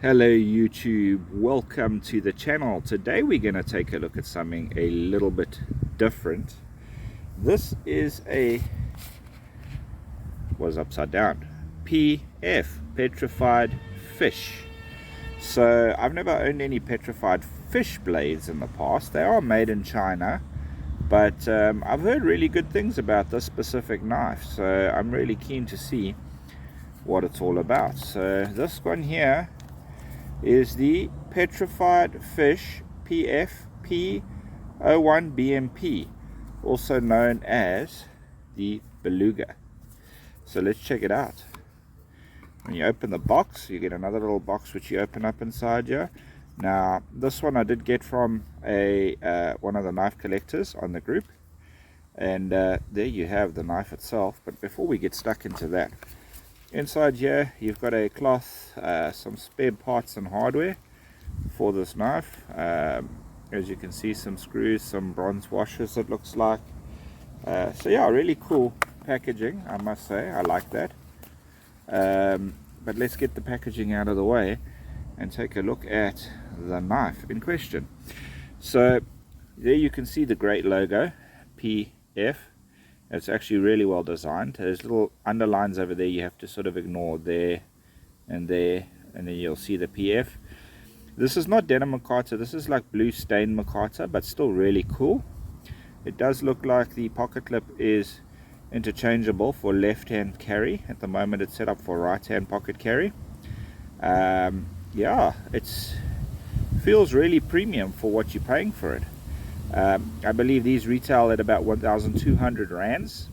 Hello YouTube, welcome to the channel. Today we're going to take a look at something a little bit different. This is was upside down, PF, Petrified Fish. So I've never owned any petrified fish blades in the past. They are made in China, but I've heard really good things about this specific knife, so I'm really keen to see what it's all about. So this one here is the Petrified Fish PF-P01BMP, also known as the Baluga. So let's check it out. When you open the box, you get another little box which you open up inside here. Now this one I did get from one of the knife collectors on the group, and there you have the knife itself. But before we get stuck into that, inside here you've got a cloth, some spare parts and hardware for this knife. As you can see, some screws, some bronze washers it looks like. So yeah, really cool packaging, I must say. I like that. But let's get the packaging out of the way and take a look at the knife in question. So there you can see the great logo, PF. It's actually really well designed. There's little underlines over there you have to sort of ignore, there, and then you'll see the PF. This is not denim Micarta, this is like blue stained Micarta, but still really cool. It does look like the pocket clip is interchangeable for left hand carry. At the moment it's set up for right hand pocket carry. Yeah, it feels really premium for what you're paying for it. I believe these retail at about 1,200 rands,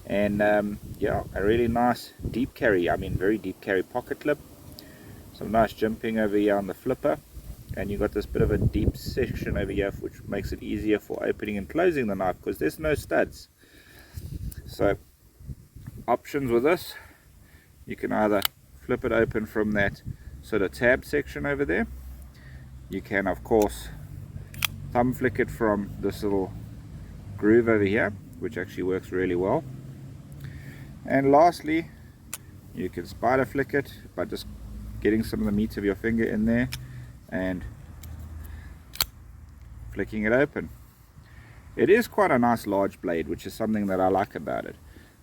and yeah, a really nice deep carry, very deep carry pocket clip, some nice jimping over here on the flipper, and you've got this bit of a deep section over here which makes it easier for opening and closing the knife because there's no studs. So options with this, you can either flip it open from that sort of tab section over there. You can of course thumb flick it from this little groove over here, which actually works really well. And lastly, you can spider flick it by just getting some of the meat of your finger in there and flicking it open. It is quite a nice large blade, which is something that I like about it.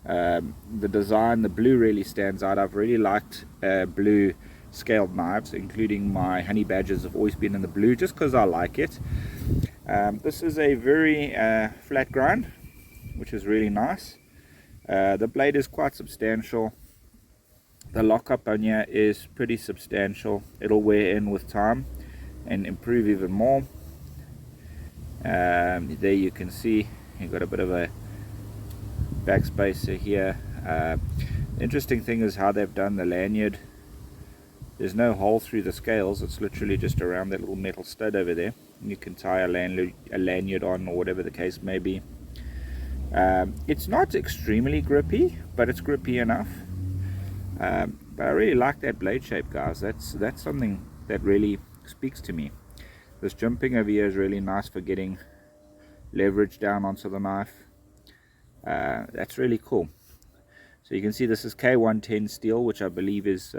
The design, the blue really stands out. I've really liked blue scaled knives, including my honey badgers have always been in the blue just because I like it. This is a very flat grind, which is really nice. The blade is quite substantial. The lockup on here is pretty substantial. It'll wear in with time and improve even more. There you can see you've got a bit of a backspacer here. The interesting thing is how they've done the lanyard. There's no hole through the scales, it's literally just around that little metal stud over there. You can tie a lanyard on, or whatever the case may be. It's not extremely grippy, but it's grippy enough. But I really like that blade shape, guys. That's something that really speaks to me. This jumping over here is really nice for getting leverage down onto the knife. That's really cool. So you can see this is K110 steel, which I believe is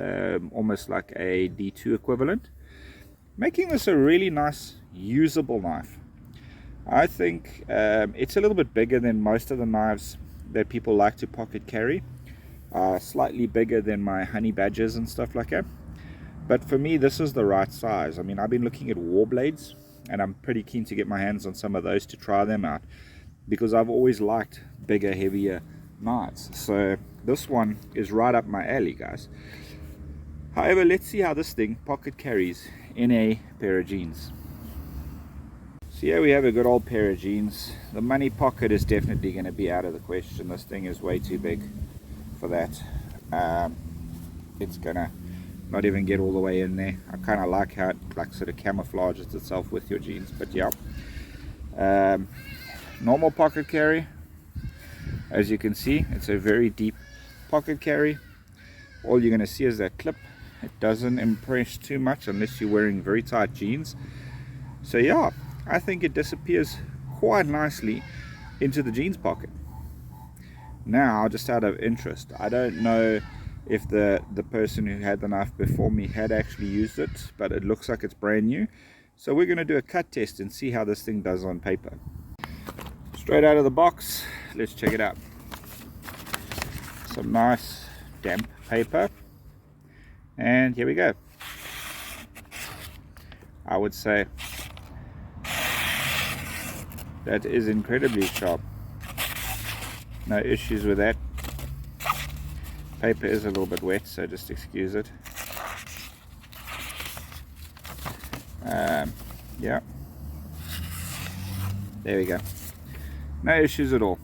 almost like a D2 equivalent, making this a really nice usable knife. I think it's a little bit bigger than most of the knives that people like to pocket carry, slightly bigger than my honey badgers and stuff like that, but for me this is the right size. I've been looking at war blades, and I'm pretty keen to get my hands on some of those to try them out, because I've always liked bigger, heavier knives. So this one is right up my alley, guys. However, let's see how this thing pocket carries in a pair of jeans. So here we have a good old pair of jeans. The money pocket is definitely going to be out of the question. This thing is way too big for that. It's gonna not even get all the way in there. I kind of like how it sort of camouflages itself with your jeans, but yeah. Normal pocket carry. As you can see, it's a very deep pocket carry. All you're going to see is that clip. It doesn't impress too much unless you're wearing very tight jeans. So yeah, I think it disappears quite nicely into the jeans pocket. Now, just out of interest, I don't know if the person who had the knife before me had actually used it, but it looks like it's brand new. So we're going to do a cut test and see how this thing does on paper. Straight out of the box, let's check it out. Some nice damp paper, and here we go. I would say that is incredibly sharp. No issues with that. Paper is a little bit wet, so just excuse it. Yeah, there we go. No issues at all.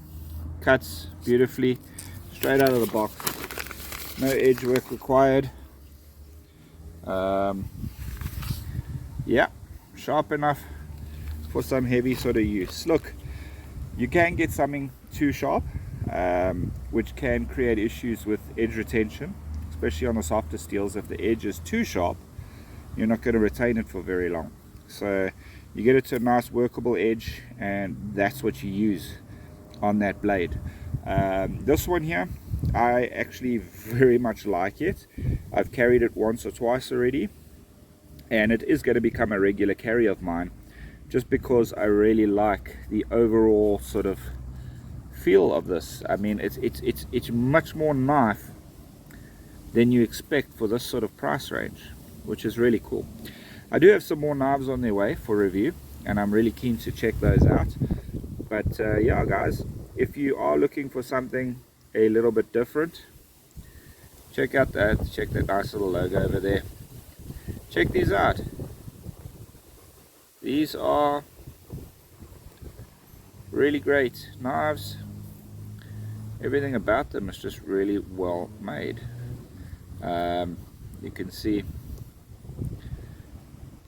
Cuts beautifully, straight out of the box. No edge work required. Yeah, sharp enough for some heavy sort of use. Look, you can get something too sharp, which can create issues with edge retention, especially on the softer steels. If the edge is too sharp, you're not going to retain it for very long. So you get it to a nice workable edge, and that's what you use on that blade. This one here, I actually very much like it. I've carried it once or twice already, and it is going to become a regular carry of mine, just because I really like the overall sort of feel of this. I mean, it's much more knife than you expect for this sort of price range, which is really cool. I do have some more knives on their way for review, and I'm really keen to check those out. But yeah guys, if you are looking for something a little bit different, check that nice little logo over there. Check these out. These are really great knives. Everything about them is just really well made. You can see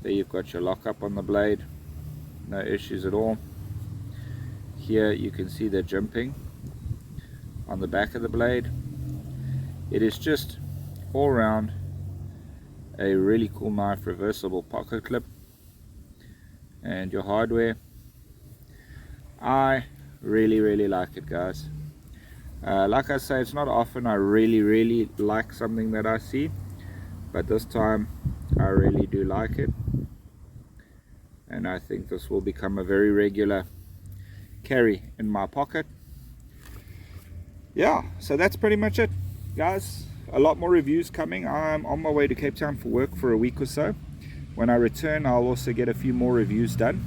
there you've got your lockup on the blade, no issues at all. Here you can see the jimping on the back of the blade. It is just all round a really cool knife. Reversible pocket clip, and your hardware. I really like it, guys. Like I say, it's not often I really like something that I see, but this time I really do like it, and I think this will become a very regular carry in my pocket. Yeah, so that's pretty much it, guys. A lot more reviews coming. I'm on my way to Cape Town for work for a week or so. When I return, I'll also get a few more reviews done,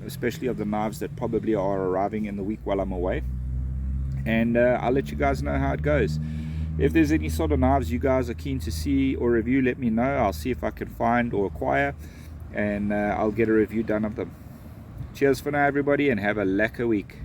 especially of the knives that probably are arriving in the week while I'm away, and I'll let you guys know how it goes. If there's any sort of knives you guys are keen to see or review, let me know. I'll see if I can find or acquire, and I'll get a review done of them. Cheers for now, everybody, and have a lekker week.